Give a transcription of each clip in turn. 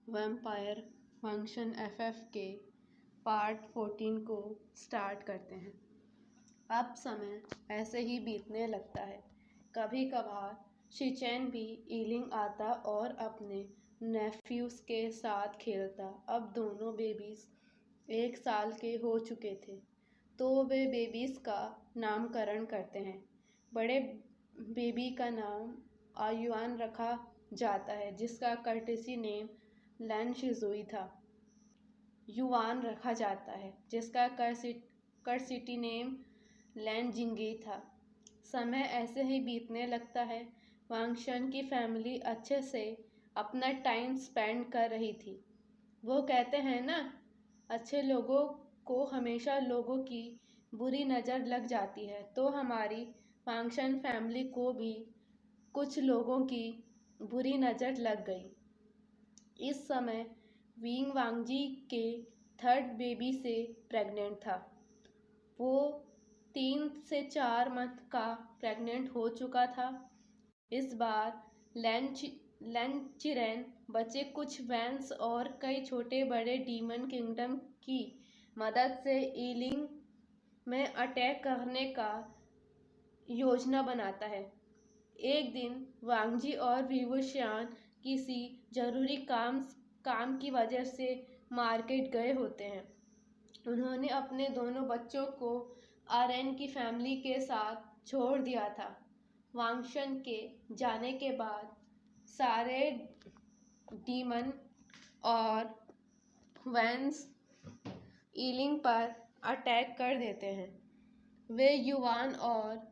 Vampire function FF के part 14 को start करते हैं। अब समय ऐसे ही बीतने लगता है। कभी कभार शिचेन भी ईलिंग आता और अपने नेफ्यूज के साथ खेलता। अब दोनों बेबीज 1 साल के हो चुके थे, तो वे बेबीज का नामकरण करते हैं। बड़े बेबी का नाम आयुआन रखा जाता है, जिसका कर्टेसी नेम लैन शिजुई था। युआन रखा जाता है, जिसका कर्सिटी नेम लैन जिंगी था। समय ऐसे ही बीतने लगता है। वांगशन की फैमिली अच्छे से अपना टाइम स्पेंड कर रही थी। वो कहते हैं ना, अच्छे लोगों को हमेशा लोगों की बुरी नज़र लग जाती है, तो हमारी वांगशन फैमिली को भी कुछ लोगों की बुरी नज़र लग गई। इस समय विंग वांगजी के 3rd बेबी से प्रेग्नेंट था। वो 3 से 4 मंथ का प्रेग्नेंट हो चुका था। इस बार लैन चिरेन बचे कुछ वैंस और कई छोटे बड़े डीमन किंगडम की मदद से ईलिंग में अटैक करने का योजना बनाता है। एक दिन वांगजी और विवुशियान किसी जरूरी काम की वजह से मार्केट गए होते हैं। उन्होंने अपने दोनों बच्चों को आरएन की फैमिली के साथ छोड़ दिया था। वांगशन के जाने के बाद सारे डीमन और वैंस ईलिंग पर अटैक कर देते हैं। वे युआन और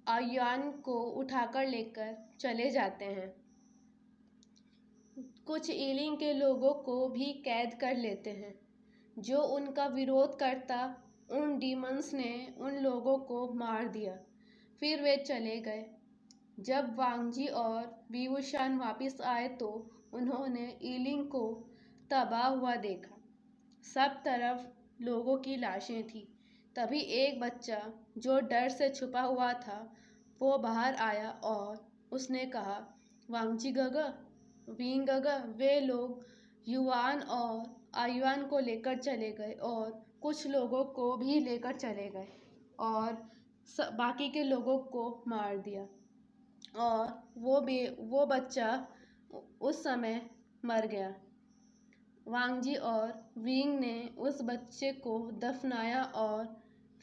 आयुआन को उठाकर लेकर चले जाते हैं। कुछ ईलिंग के लोगों को भी कैद कर लेते हैं। जो उनका विरोध करता, उन डीमंस ने उन लोगों को मार दिया। फिर वे चले गए। जब वांगजी और विवुशियान वापस आए तो उन्होंने ईलिंग को तबाह हुआ देखा। सब तरफ लोगों की लाशें थी। तभी एक बच्चा जो डर से छुपा हुआ था, वो बाहर आया और उसने कहा, वांगजी गगा, विंग गगा, वे लोग युआन और आयुआन को लेकर चले गए और कुछ लोगों को भी लेकर चले गए और बाकी के लोगों को मार दिया। और वो बच्चा उस समय मर गया। वांगजी और विंग ने उस बच्चे को दफनाया और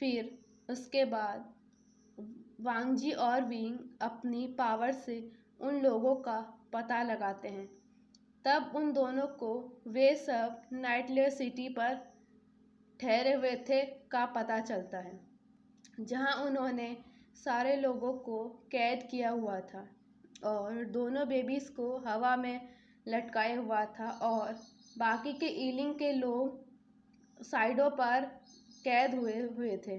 फिर उसके बाद वांगजी और विंग अपनी पावर से उन लोगों का पता लगाते हैं। तब उन दोनों को वे सब नाइटलेयर सिटी पर ठहरे हुए थे का पता चलता है, जहां उन्होंने सारे लोगों को कैद किया हुआ था और दोनों बेबीज को हवा में लटकाए हुआ था और बाकी के ईलिंग के लोग साइडों पर कैद हुए थे।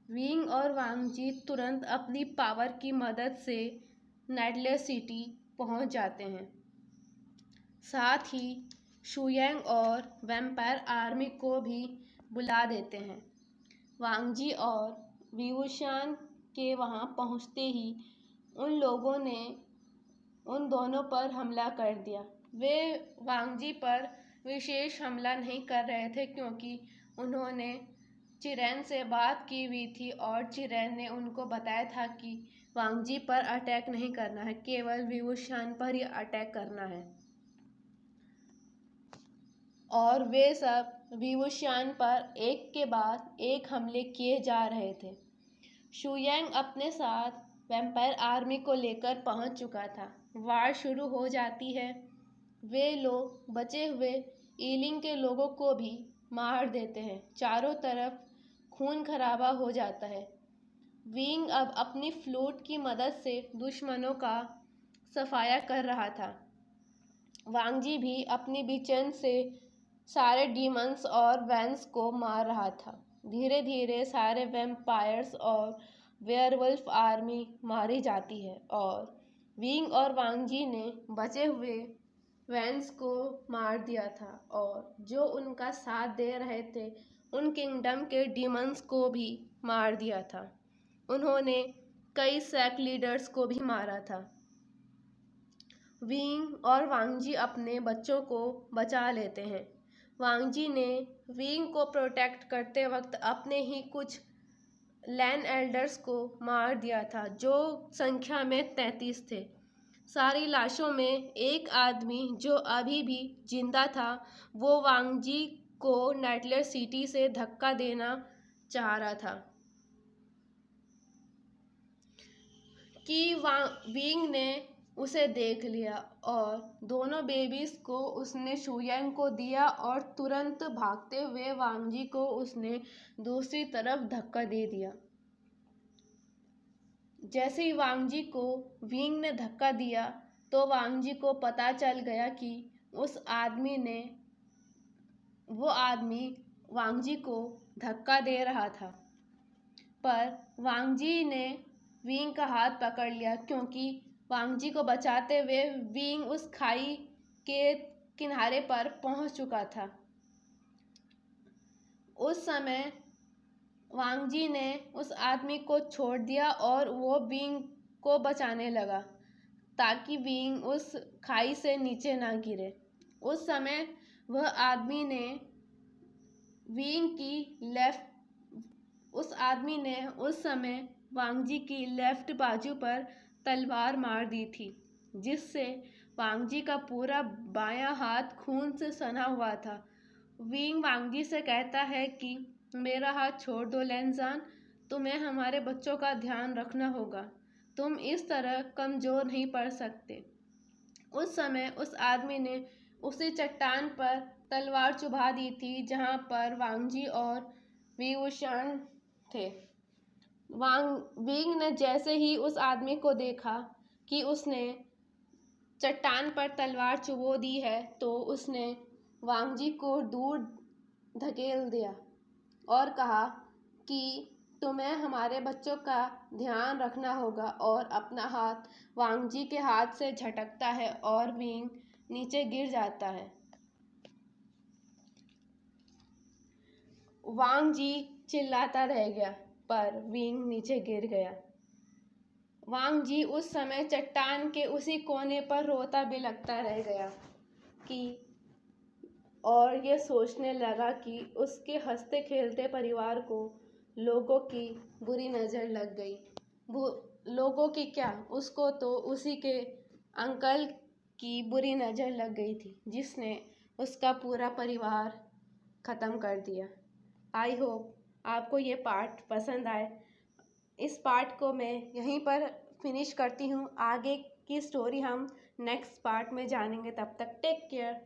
विंग और वांगजी तुरंत अपनी पावर की मदद से नाइटलेयर सिटी पहुंच जाते हैं। साथ ही शुयांग और वैम्पायर आर्मी को भी बुला देते हैं। वांगजी और विवुशियान के वहां पहुंचते ही उन लोगों ने उन दोनों पर हमला कर दिया। वे वांगजी पर विशेष हमला नहीं कर रहे थे, क्योंकि उन्होंने चिरेन से बात की हुई थी और चिरेन ने उनको बताया था कि वांगजी पर अटैक नहीं करना है, केवल विवुशियान पर ही अटैक करना है। और वे सब विवुशियान पर एक के बाद एक हमले किए जा रहे थे। शुयांग अपने साथ वैम्पायर आर्मी को लेकर पहुंच चुका था। वार शुरू हो जाती है। वे लोग बचे हुए ईलिंग के लोगों को भी मार देते हैं। चारों तरफ खून खराबा हो जाता है। विंग अब अपनी फ्लूट की मदद से दुश्मनों का सफाया कर रहा था। वांगजी भी अपनी बिचन से सारे डीमंस और वैंस को मार रहा था। धीरे धीरे सारे वैम्पायर्स और वेयरवुल्फ आर्मी मारी जाती है और विंग और वांगजी ने बचे हुए वैंस को मार दिया था और जो उनका साथ दे रहे थे उन किंगडम के डीमंस को भी मार दिया था। उन्होंने कई सैक लीडर्स को भी मारा था। विंग और वांगजी अपने बच्चों को बचा लेते हैं। वांगजी ने विंग को प्रोटेक्ट करते वक्त अपने ही कुछ लैंड एल्डर्स को मार दिया था, जो संख्या में 33 थे। सारी लाशों में एक आदमी जो अभी भी जिंदा था, वो वांगजी को नेटलर सिटी से धक्का देना चाह रहा था कि विंग ने उसे देख लिया और दोनों बेबीज को उसने शुयांग को दिया और तुरंत भागते हुए वांगजी को उसने दूसरी तरफ धक्का दे दिया। जैसे ही वांगजी को विंग ने धक्का दिया तो वांगजी को पता चल गया कि वो आदमी वांगजी को धक्का दे रहा था, पर वांगजी ने विंग का हाथ पकड़ लिया क्योंकि वांगजी को बचाते हुए विंग उस खाई के किनारे पर पहुंच चुका था। उस समय वांगजी ने उस आदमी को छोड़ दिया और वो विंग को बचाने लगा ताकि विंग उस खाई से नीचे ना गिरे। उस समय वह आदमी ने उस समय वांगजी की लेफ्ट बाजू पर तलवार मार दी थी, जिससे वांगजी का पूरा बायां हाथ खून से सना हुआ था। विंग वांगजी से कहता है कि मेरा हाथ छोड़ दो लैंजान, तुम्हें हमारे बच्चों का ध्यान रखना होगा, तुम इस तरह कमजोर नहीं पड़ सकते। उस समय उस आदमी ने उसी चट्टान पर तलवार चुभा दी थी जहां पर वांगजी और विवुशान थे। विंग ने जैसे ही उस आदमी को देखा कि उसने चट्टान पर तलवार चुभो दी है, तो उसने वांगजी को दूर धकेल दिया और कहा कि तुम्हें हमारे बच्चों का ध्यान रखना होगा, और अपना हाथ वांगजी के हाथ से झटकता है और विंग नीचे गिर जाता है। वांगजी चिल्लाता रह गया, पर विंग नीचे गिर गया। वांगजी उस समय चट्टान के उसी कोने पर रोता बिलखता रह गया और ये सोचने लगा कि उसके हंसते खेलते परिवार को लोगों की बुरी नज़र लग गई। लोगों की क्या, उसको तो उसी के अंकल की बुरी नज़र लग गई थी, जिसने उसका पूरा परिवार ख़त्म कर दिया। आई होप आपको ये पार्ट पसंद आए। इस पार्ट को मैं यहीं पर फिनिश करती हूँ। आगे की स्टोरी हम नेक्स्ट पार्ट में जानेंगे। तब तक टेक केयर।